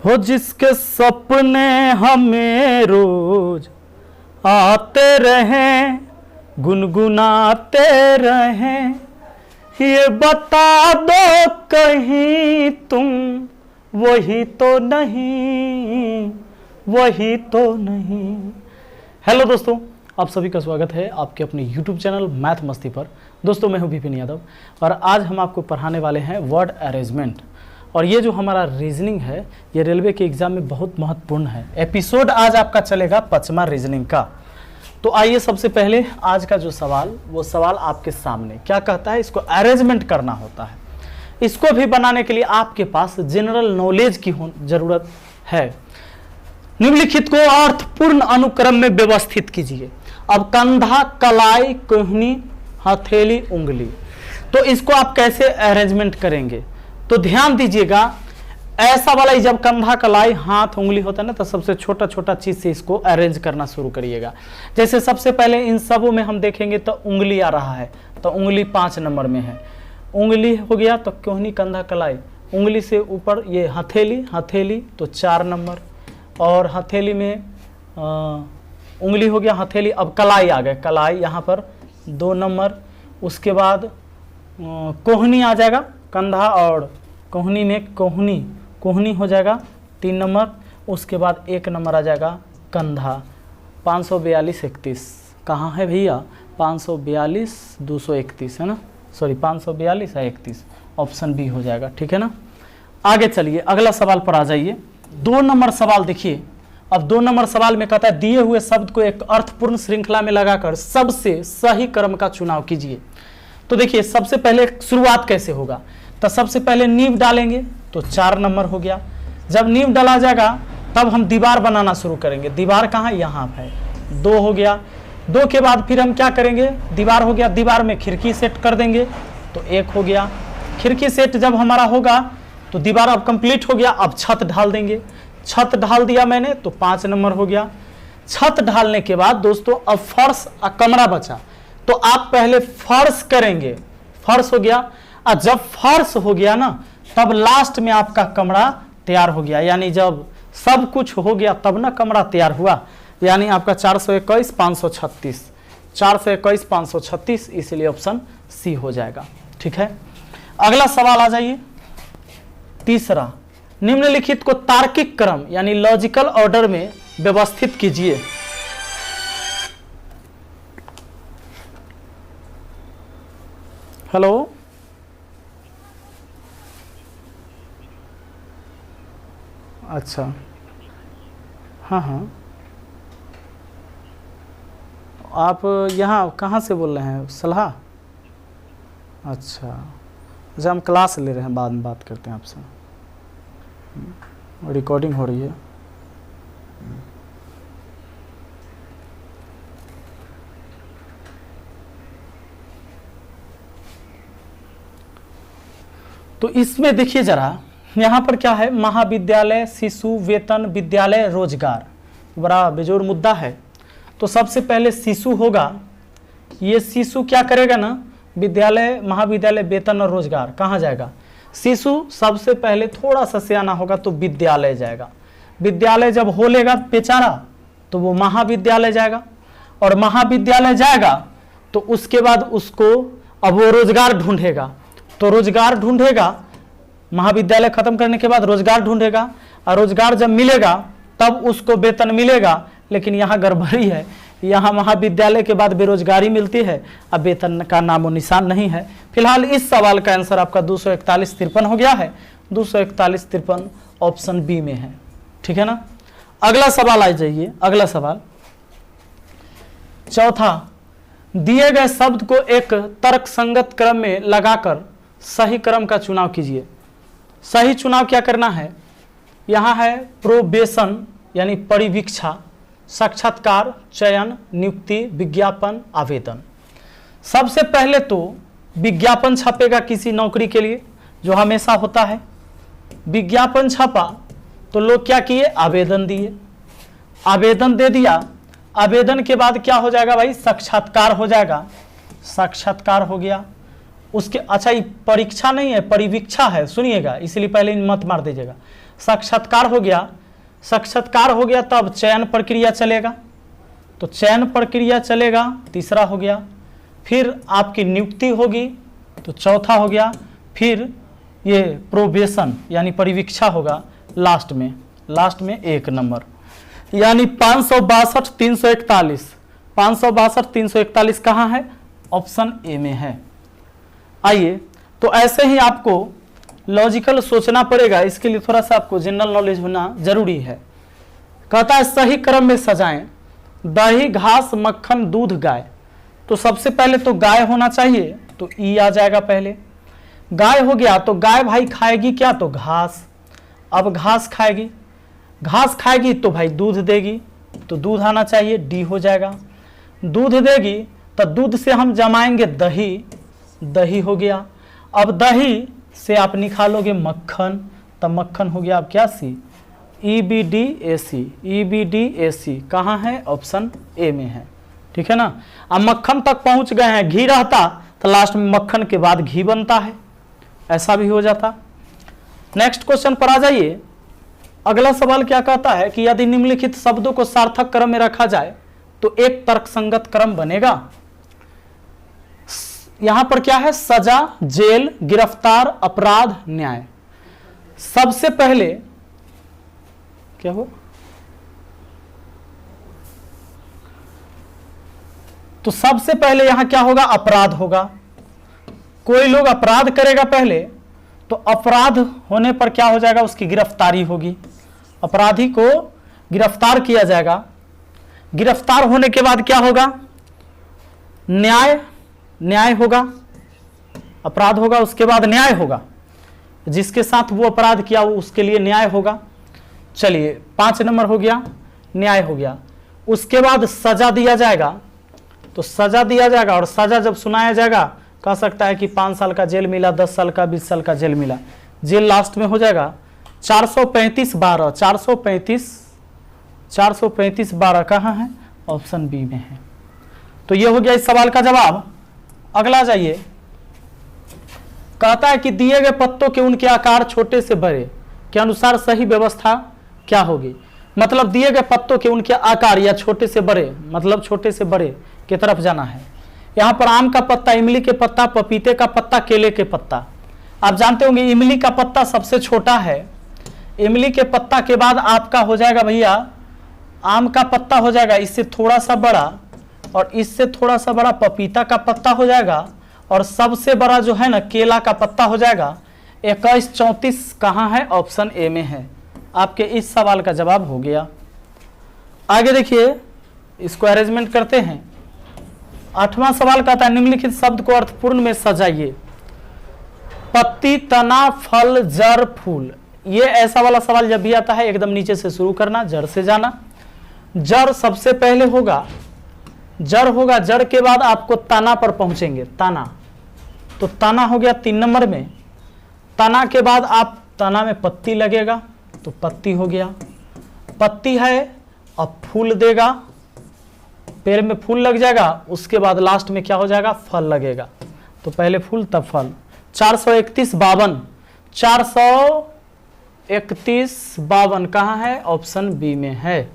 हो जिसके सपने हमें रोज आते रहें, गुनगुनाते रहें, ये बता दो कहीं तुम वही तो नहीं, वही तो नहीं। हेलो दोस्तों, आप सभी का स्वागत है आपके अपने YouTube चैनल मैथ मस्ती पर। दोस्तों मैं हूं विपिन यादव और आज हम आपको पढ़ाने वाले हैं वर्ड अरेंजमेंट। और ये जो हमारा रीजनिंग है ये रेलवे के एग्जाम में बहुत महत्वपूर्ण है। एपिसोड आज आपका चलेगा 5वां रीजनिंग का। तो आइए सबसे पहले आज का जो सवाल, वो सवाल आपके सामने क्या कहता है, इसको अरेंजमेंट करना होता है। इसको भी बनाने के लिए आपके पास जनरल नॉलेज की जरूरत है। निम्नलिखित को अर्थपूर्ण अनुक्रम में व्यवस्थित कीजिए। अब कंधा, कलाई, कोहनी, हथेली, उंगली, तो इसको आप कैसे अरेंजमेंट करेंगे? तो ध्यान दीजिएगा, ऐसा वाला ही जब कंधा, कलाई, हाथ, उंगली होता है ना, तो सबसे छोटा छोटा चीज से इसको अरेंज करना शुरू करिएगा। जैसे सबसे पहले इन सबों में हम देखेंगे तो उंगली आ रहा है, तो उंगली 5 नंबर में है। उंगली हो गया तो कोहनी, कंधा, कलाई, उंगली से ऊपर ये हथेली, हथेली तो 4 नंबर, और हथेली में उंगली हो गया हथेली। अब कलाई आ गए, कलाई यहाँ पर 2 नंबर। उसके बाद कोहनी आ जाएगा, कंधा और कोहनी में कोहनी, कोहनी हो जाएगा 3 नंबर। उसके बाद 1 नंबर आ जाएगा कंधा। 542 31 कहाँ है भैया? 542 231 है ना, सॉरी 542 है 31, ऑप्शन बी हो जाएगा। ठीक है ना। आगे चलिए अगला सवाल पर आ जाइए। 2 नंबर सवाल देखिए। अब 2 नंबर सवाल में कहता है दिए हुए शब्द को एक अर्थपूर्ण श्रृंखला में लगाकर सबसे सही क्रम का चुनाव कीजिए। तो देखिए सबसे पहले शुरुआत कैसे होगा, तो सबसे पहले नींव डालेंगे तो 4 नंबर हो गया। जब नींव डाला जाएगा तब हम दीवार बनाना शुरू करेंगे। दीवार कहाँ? यहाँ है, 2 हो गया। 2 के बाद फिर हम क्या करेंगे? दीवार हो गया, दीवार में खिड़की सेट कर देंगे तो 1 हो गया। खिड़की सेट जब हमारा होगा तो दीवार अब कंप्लीट हो गया। अब छत ढाल देंगे, छत ढाल दिया मैंने तो 5 नंबर हो गया। छत ढालने के बाद दोस्तों अब फर्श कमरा बचा, तो आप पहले फर्श करेंगे, फर्श हो गया। और जब फर्श हो गया ना, तब लास्ट में आपका कमरा तैयार हो गया। यानी जब सब कुछ हो गया तब ना कमरा तैयार हुआ। यानी आपका 421 536, 421 536, इसलिए ऑप्शन सी हो जाएगा। ठीक है। अगला सवाल आ जाइए, तीसरा। निम्नलिखित को तार्किक क्रम यानी लॉजिकल ऑर्डर में व्यवस्थित कीजिए। हेलो, अच्छा, हाँ हाँ, आप यहाँ कहाँ से बोल रहे हैं? सलाह? अच्छा, हम क्लास ले रहे हैं, बाद में बात करते हैं आपसे, रिकॉर्डिंग हो रही है। तो इसमें देखिए जरा, यहाँ पर क्या है? महाविद्यालय, शिशु वेतन, विद्यालय, रोजगार, बड़ा बेजोर मुद्दा है। तो सबसे पहले शिशु होगा। ये शिशु क्या करेगा ना, विद्यालय, महाविद्यालय, वेतन और रोजगार कहाँ जाएगा? शिशु सबसे पहले थोड़ा सा सियाना होगा तो विद्यालय जाएगा। विद्यालय जब हो लेगा बेचारा तो वो महाविद्यालय जाएगा, और महाविद्यालय जाएगा तो उसके बाद उसको अब वो रोजगार ढूंढेगा। तो रोजगार ढूंढेगा, महाविद्यालय खत्म करने के बाद रोजगार ढूंढेगा, और रोजगार जब मिलेगा तब उसको वेतन मिलेगा। लेकिन यहाँ गड़बड़ी है, यहाँ महाविद्यालय के बाद बेरोजगारी मिलती है, अब वेतन का नामो निशान नहीं है। फिलहाल इस सवाल का आंसर आपका 241 53 हो गया है। 241 53 ऑप्शन बी में है। ठीक है ना। अगला सवाल आ जाइए। अगला सवाल चौथा। दिए गए शब्द को एक तर्कसंगत क्रम में लगाकर सही क्रम का चुनाव कीजिए। सही चुनाव क्या करना है? यहाँ है प्रोबेशन यानी परिवीक्षा, साक्षात्कार, चयन, नियुक्ति, विज्ञापन, आवेदन। सबसे पहले तो विज्ञापन छपेगा किसी नौकरी के लिए, जो हमेशा होता है। विज्ञापन छपा तो लोग क्या किए? आवेदन दिए, आवेदन दे दिया। आवेदन के बाद क्या हो जाएगा भाई? साक्षात्कार हो जाएगा, साक्षात्कार हो गया। उसके अच्छा ये परीक्षा नहीं है, परिवीक्षा है, सुनिएगा, इसलिए पहले मत मार दीजिएगा। साक्षात्कार हो गया, साक्षात्कार हो गया तब चयन प्रक्रिया चलेगा, तो चयन प्रक्रिया चलेगा, तीसरा हो गया। फिर आपकी नियुक्ति होगी, तो चौथा हो गया। फिर ये प्रोबेशन यानी परिवीक्षा होगा लास्ट में 1 नंबर, यानी 562 341, 562 341 कहाँ है? ऑप्शन ए में है। आइए, तो ऐसे ही आपको लॉजिकल सोचना पड़ेगा, इसके लिए थोड़ा सा आपको जनरल नॉलेज होना जरूरी है। कहता है सही क्रम में सजाएं, दही, घास, मक्खन, दूध, गाय। तो सबसे पहले तो गाय होना चाहिए, तो ई आ जाएगा पहले। गाय हो गया तो गाय भाई खाएगी क्या? तो घास। अब घास खाएगी तो भाई दूध देगी, तो दूध आना चाहिए, डी हो जाएगा। दूध देगी तो दूध से हम जमाएंगे दही, दही हो गया। अब दही से आप निकालोगे मक्खन, तब मक्खन हो गया अब क्या? सी, EBDAC कहाँ है? ऑप्शन ए में है, ठीक है ना। अब मक्खन तक पहुंच गए हैं, घी रहता तो लास्ट में मक्खन के बाद घी बनता है, ऐसा भी हो जाता। नेक्स्ट क्वेश्चन पर आ जाइए। अगला सवाल क्या कहता है कि यदि निम्नलिखित शब्दों को सार्थक क्रम में रखा जाए तो एक तर्कसंगत क्रम बनेगा। यहां पर क्या है? सजा, जेल, गिरफ्तार, अपराध, न्याय। सबसे पहले क्या हो? तो सबसे पहले यहां क्या होगा? अपराध होगा। कोई लोग अपराध करेगा पहले, तो अपराध होने पर क्या हो जाएगा? उसकी गिरफ्तारी होगी, अपराधी को गिरफ्तार किया जाएगा। गिरफ्तार होने के बाद क्या होगा? न्याय होगा, अपराध होगा, उसके बाद न्याय होगा। जिसके साथ वो अपराध किया वो उसके लिए न्याय होगा। चलिए 5 नंबर हो गया, न्याय हो गया। उसके बाद सजा दिया जाएगा, तो सजा दिया जाएगा, और सजा जब सुनाया जाएगा कह सकता है कि 5 साल का जेल मिला, 10 साल का, 20 साल का जेल मिला। जेल लास्ट में हो जाएगा। 435(12), 435(12) कहाँ है? ऑप्शन बी में है। तो ये हो गया इस सवाल का जवाब। अगला जाइए, कहता है कि दिए गए पत्तों के उनके आकार छोटे से बड़े के अनुसार सही व्यवस्था क्या होगी। मतलब दिए गए पत्तों के उनके आकार या छोटे से बड़े, मतलब छोटे से बड़े की तरफ जाना है। यहाँ पर आम का पत्ता, इमली के पत्ता, पपीते का पत्ता, केले के पत्ता। आप जानते होंगे इमली का पत्ता सबसे छोटा है। इमली के पत्ता के बाद आपका हो जाएगा भैया आम का पत्ता हो जाएगा, इससे थोड़ा सा बड़ा, और इससे थोड़ा सा बड़ा पपीता का पत्ता हो जाएगा, और सबसे बड़ा जो है ना केला का पत्ता हो जाएगा। 21, 34 कहाँ है? ऑप्शन ए में है। आपके इस सवाल का जवाब हो गया। आगे देखिए, इसको अरेंजमेंट करते हैं। 8वां सवाल कहता है निम्नलिखित शब्द को अर्थपूर्ण में सजाइए। पत्ती, तना, फल, जड़, फूल। ये ऐसा वाला सवाल जब भी आता है एकदम नीचे से शुरू करना, जड़ से जाना। जड़ सबसे पहले होगा, जड़ होगा, जड़ के बाद आपको तना पर पहुंचेंगे, तना। तो तना हो गया 3 नंबर में। तना के बाद आप तना में पत्ती लगेगा, तो पत्ती हो गया। पत्ती है, अब फूल देगा, पेड़ में फूल लग जाएगा, उसके बाद लास्ट में क्या हो जाएगा? फल लगेगा। तो पहले फूल तब फल। 431(52), 431(52) कहाँ है? ऑप्शन बी में है।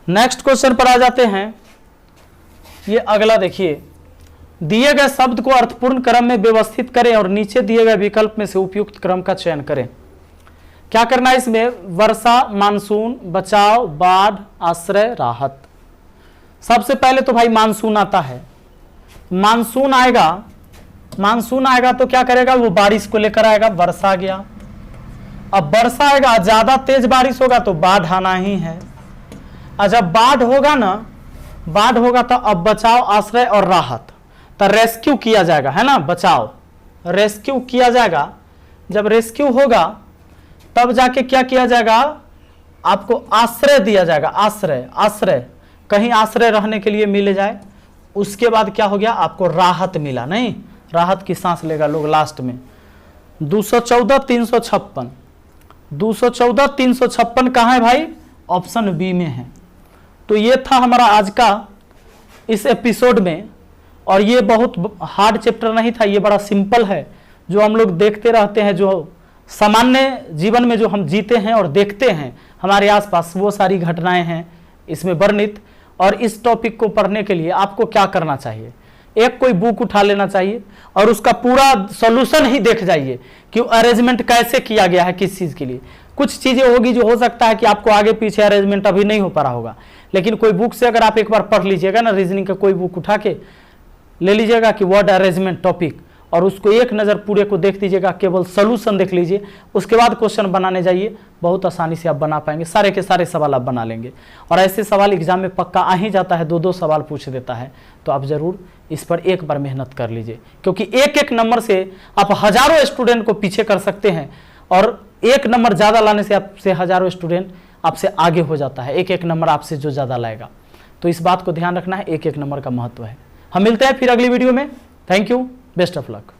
नेक्स्ट क्वेश्चन पर आ जाते हैं। ये अगला देखिए, दिए गए शब्द को अर्थपूर्ण क्रम में व्यवस्थित करें और नीचे दिए गए विकल्प में से उपयुक्त क्रम का चयन करें। क्या करना है इसमें? वर्षा, मानसून, बचाव, बाढ़, आश्रय, राहत। सबसे पहले तो भाई मानसून आता है। मानसून आएगा तो क्या करेगा? वो बारिश को लेकर आएगा, वर्षा आ गया। अब वर्षा आएगा, ज्यादा तेज बारिश होगा तो बाढ़ आना ही है। और जब बाढ़ होगा तो अब बचाव, आश्रय और राहत, तो रेस्क्यू किया जाएगा, है ना। बचाव, रेस्क्यू किया जाएगा। जब रेस्क्यू होगा तब जाके क्या किया जाएगा? आपको आश्रय दिया जाएगा, आश्रय कहीं आश्रय रहने के लिए मिल जाए। उसके बाद क्या हो गया? आपको राहत मिला, नहीं, राहत की सांस लेगा लोग लास्ट में। 214 356 कहाँ है भाई? ऑप्शन बी में है। तो ये था हमारा आज का इस एपिसोड में, और ये बहुत हार्ड चैप्टर नहीं था, ये बड़ा सिंपल है, जो हम लोग देखते रहते हैं, जो सामान्य जीवन में जो हम जीते हैं और देखते हैं हमारे आसपास, वो सारी घटनाएं हैं इसमें वर्णित। और इस टॉपिक को पढ़ने के लिए आपको क्या करना चाहिए, एक कोई बुक उठा लेना चाहिए और उसका पूरा सॉल्यूशन ही देख जाइए कि अरेंजमेंट कैसे किया गया है, किस चीज़ के लिए। कुछ चीज़ें होगी जो हो सकता है कि आपको आगे पीछे अरेंजमेंट अभी नहीं हो पा रहा होगा, लेकिन कोई बुक से अगर आप एक बार पढ़ लीजिएगा ना, रीजनिंग का कोई बुक उठा के ले लीजिएगा कि वर्ड अरेंजमेंट टॉपिक, और उसको एक नज़र पूरे को देख दीजिएगा, केवल सोल्यूशन देख लीजिए, उसके बाद क्वेश्चन बनाने जाइए, बहुत आसानी से आप बना पाएंगे, सारे के सारे सवाल आप बना लेंगे। और ऐसे सवाल एग्जाम में पक्का आ ही जाता है, 2-2 सवाल पूछ देता है। तो आप ज़रूर इस पर एक बार मेहनत कर लीजिए, क्योंकि एक नंबर से आप हज़ारों स्टूडेंट को पीछे कर सकते हैं, और एक नंबर ज़्यादा लाने से आपसे हज़ारों स्टूडेंट आपसे आगे हो जाता है, एक नंबर आपसे जो ज़्यादा लाएगा। तो इस बात को ध्यान रखना है, एक नंबर का महत्व है। हम मिलते हैं फिर अगली वीडियो में। Thank you, best of luck.